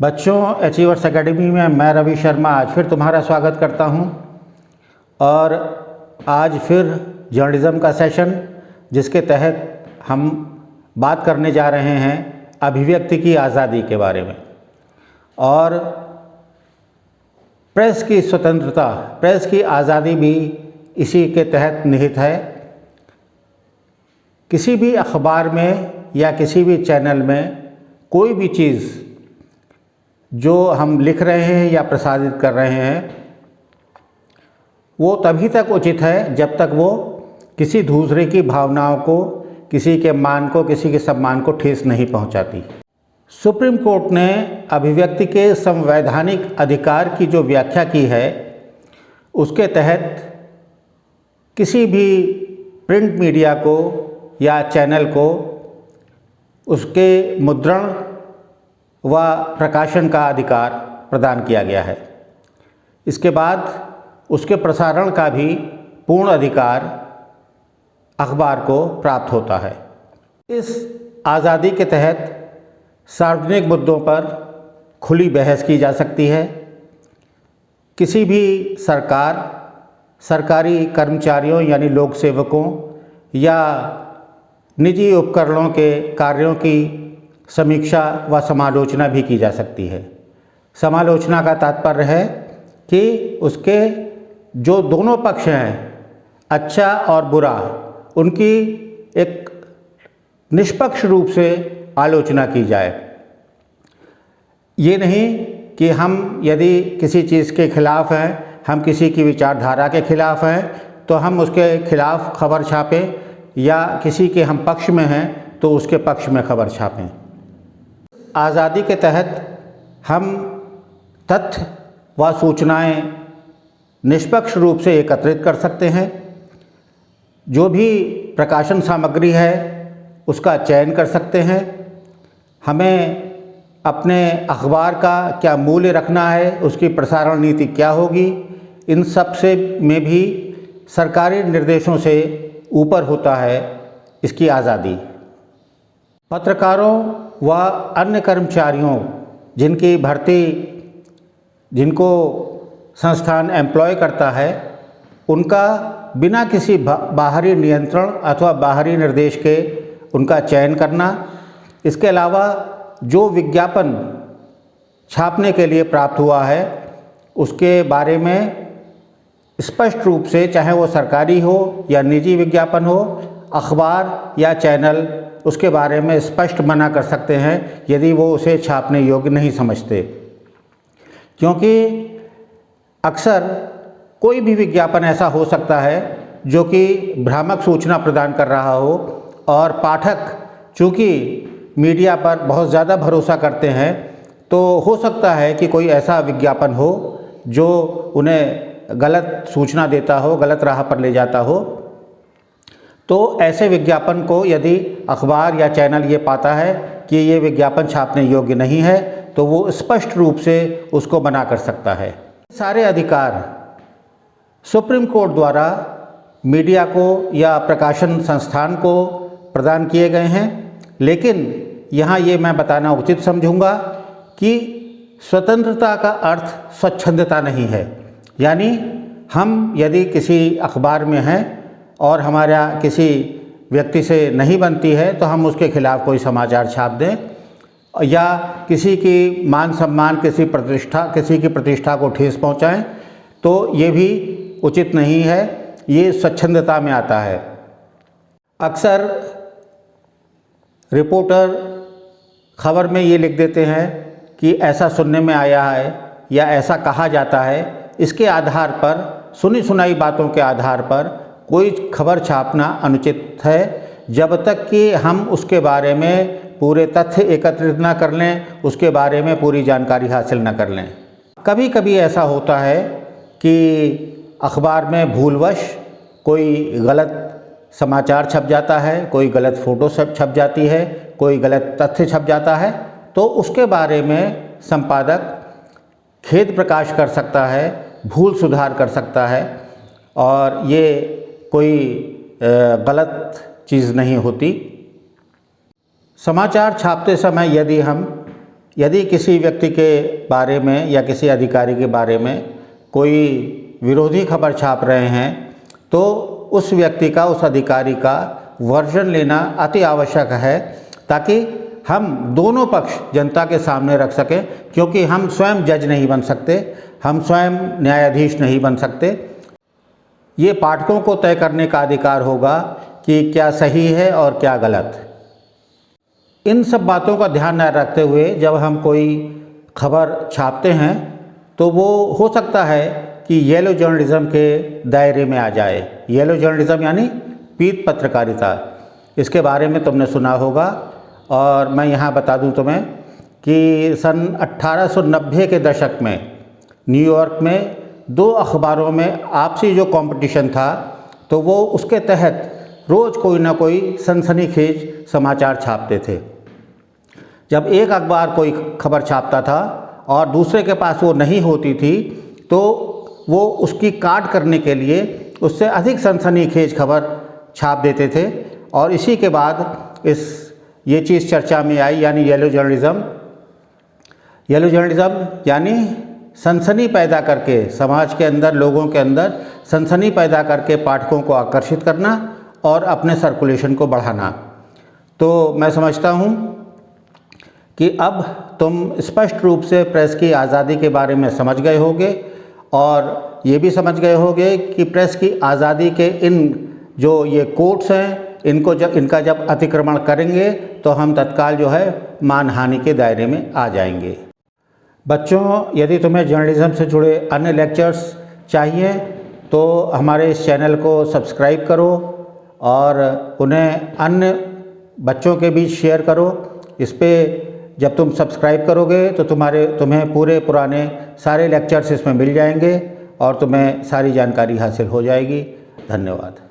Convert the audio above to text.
बच्चों, achievers academy में मैं रवि शर्मा आज फिर तुम्हारा स्वागत करता हूं। और आज फिर जर्नलिज्म का सेशन, जिसके तहत हम बात करने जा रहे हैं अभिव्यक्ति की आज़ादी के बारे में और प्रेस की स्वतंत्रता, प्रेस की आज़ादी भी इसी के तहत निहित है। किसी भी अखबार में या किसी भी चैनल में कोई भी चीज़ जो हम लिख रहे हैं या प्रसारित कर रहे हैं वो तभी तक उचित है जब तक वो किसी दूसरे की भावनाओं को, किसी के मान को, किसी के सम्मान को ठेस नहीं पहुंचाती। सुप्रीम कोर्ट ने अभिव्यक्ति के संवैधानिक अधिकार की जो व्याख्या की है उसके तहत किसी भी प्रिंट मीडिया को या चैनल को उसके मुद्रण व प्रकाशन का अधिकार प्रदान किया गया है। इसके बाद उसके प्रसारण का भी पूर्ण अधिकार अखबार को प्राप्त होता है। इस आज़ादी के तहत सार्वजनिक मुद्दों पर खुली बहस की जा सकती है। किसी भी सरकार, सरकारी कर्मचारियों यानी लोक सेवकों या निजी उपकरणों के कार्यों की समीक्षा व समालोचना भी की जा सकती है। समालोचना का तात्पर्य है कि उसके जो दोनों पक्ष हैं, अच्छा और बुरा, उनकी एक निष्पक्ष रूप से आलोचना की जाए। ये नहीं कि हम यदि किसी चीज़ के खिलाफ़ हैं, हम किसी की विचारधारा के खिलाफ़ हैं तो हम उसके खिलाफ़ खबर छापें, या किसी के हम पक्ष में हैं तो उसके पक्ष में खबर छापें। आज़ादी के तहत हम तथ्य व सूचनाएं निष्पक्ष रूप से एकत्रित कर सकते हैं। जो भी प्रकाशन सामग्री है उसका चयन कर सकते हैं। हमें अपने अखबार का क्या मूल्य रखना है, उसकी प्रसारण नीति क्या होगी, इन सब से में भी सरकारी निर्देशों से ऊपर होता है इसकी आज़ादी। पत्रकारों व अन्य कर्मचारियों जिनको संस्थान एम्प्लॉय करता है, उनका बिना किसी बाहरी नियंत्रण अथवा बाहरी निर्देश के उनका चयन करना। इसके अलावा जो विज्ञापन छापने के लिए प्राप्त हुआ है उसके बारे में स्पष्ट रूप से, चाहे वो सरकारी हो या निजी विज्ञापन हो, अखबार या चैनल उसके बारे में स्पष्ट मना कर सकते हैं यदि वो उसे छापने योग्य नहीं समझते। क्योंकि अक्सर कोई भी विज्ञापन ऐसा हो सकता है जो कि भ्रामक सूचना प्रदान कर रहा हो और पाठक चूँकि मीडिया पर बहुत ज़्यादा भरोसा करते हैं तो हो सकता है कि कोई ऐसा विज्ञापन हो जो उन्हें गलत सूचना देता हो, गलत राह पर ले जाता हो। तो ऐसे विज्ञापन को यदि अखबार या चैनल ये पाता है कि ये विज्ञापन छापने योग्य नहीं है तो वो स्पष्ट रूप से उसको मना कर सकता है। सारे अधिकार सुप्रीम कोर्ट द्वारा मीडिया को या प्रकाशन संस्थान को प्रदान किए गए हैं, लेकिन यहाँ ये मैं बताना उचित समझूंगा कि स्वतंत्रता का अर्थ स्वच्छंदता नहीं है। यानी हम यदि किसी अखबार में हैं और हमारा किसी व्यक्ति से नहीं बनती है तो हम उसके खिलाफ़ कोई समाचार छाप दें, या किसी की मान सम्मान, किसी की प्रतिष्ठा को ठेस पहुंचाएं, तो ये भी उचित नहीं है। ये स्वच्छंदता में आता है। अक्सर रिपोर्टर खबर में ये लिख देते हैं कि ऐसा सुनने में आया है या ऐसा कहा जाता है। इसके आधार पर, सुनी सुनाई बातों के आधार पर कोई खबर छापना अनुचित है जब तक कि हम उसके बारे में पूरे तथ्य एकत्रित न कर लें, उसके बारे में पूरी जानकारी हासिल न कर लें। कभी कभी ऐसा होता है कि अखबार में भूलवश कोई गलत समाचार छप जाता है, कोई गलत फ़ोटो छप जाती है, कोई गलत तथ्य छप जाता है, तो उसके बारे में संपादक खेद प्रकाश कर सकता है, भूल सुधार कर सकता है और ये कोई गलत चीज़ नहीं होती। समाचार छापते समय यदि हम यदि किसी व्यक्ति के बारे में या किसी अधिकारी के बारे में कोई विरोधी खबर छाप रहे हैं तो उस व्यक्ति का, उस अधिकारी का वर्जन लेना अति आवश्यक है, ताकि हम दोनों पक्ष जनता के सामने रख सकें, क्योंकि हम स्वयं जज नहीं बन सकते, हम स्वयं न्यायाधीश नहीं बन सकते। ये पाठकों को तय करने का अधिकार होगा कि क्या सही है और क्या गलत। इन सब बातों का ध्यान न रखते हुए जब हम कोई खबर छापते हैं तो वो हो सकता है कि येलो जर्नलिज़्म के दायरे में आ जाए। येलो जर्नलिज़्म यानी पीत पत्रकारिता, इसके बारे में तुमने सुना होगा। और मैं यहाँ बता दूँ तुम्हें कि सन 1890 के दशक में न्यूयॉर्क में 2 अखबारों में आपसी जो कंपटीशन था, तो वो उसके तहत रोज़ कोई ना कोई सनसनीखेज समाचार छापते थे। जब एक अखबार कोई खबर छापता था और दूसरे के पास वो नहीं होती थी, तो वो उसकी काट करने के लिए उससे अधिक सनसनीखेज खबर छाप देते थे। और इसी के बाद ये चीज़ चर्चा में आई, यानी येलो जर्नलिज़्म। येलो जर्नलिज़्म यानी सनसनी पैदा करके, समाज के अंदर, लोगों के अंदर सनसनी पैदा करके पाठकों को आकर्षित करना और अपने सर्कुलेशन को बढ़ाना। तो मैं समझता हूँ कि अब तुम स्पष्ट रूप से प्रेस की आज़ादी के बारे में समझ गए होगे, और ये भी समझ गए होगे कि प्रेस की आज़ादी के जो ये कोर्ट्स हैं, इनका जब अतिक्रमण करेंगे तो हम तत्काल जो है मानहानि के दायरे में आ जाएंगे। बच्चों, यदि तुम्हें जर्नलिज़्म से जुड़े अन्य लेक्चर्स चाहिए तो हमारे इस चैनल को सब्सक्राइब करो और उन्हें अन्य बच्चों के बीच शेयर करो। इस पे जब तुम सब्सक्राइब करोगे तो तुम्हें पूरे पुराने सारे लेक्चर्स इसमें मिल जाएंगे और तुम्हें सारी जानकारी हासिल हो जाएगी। धन्यवाद।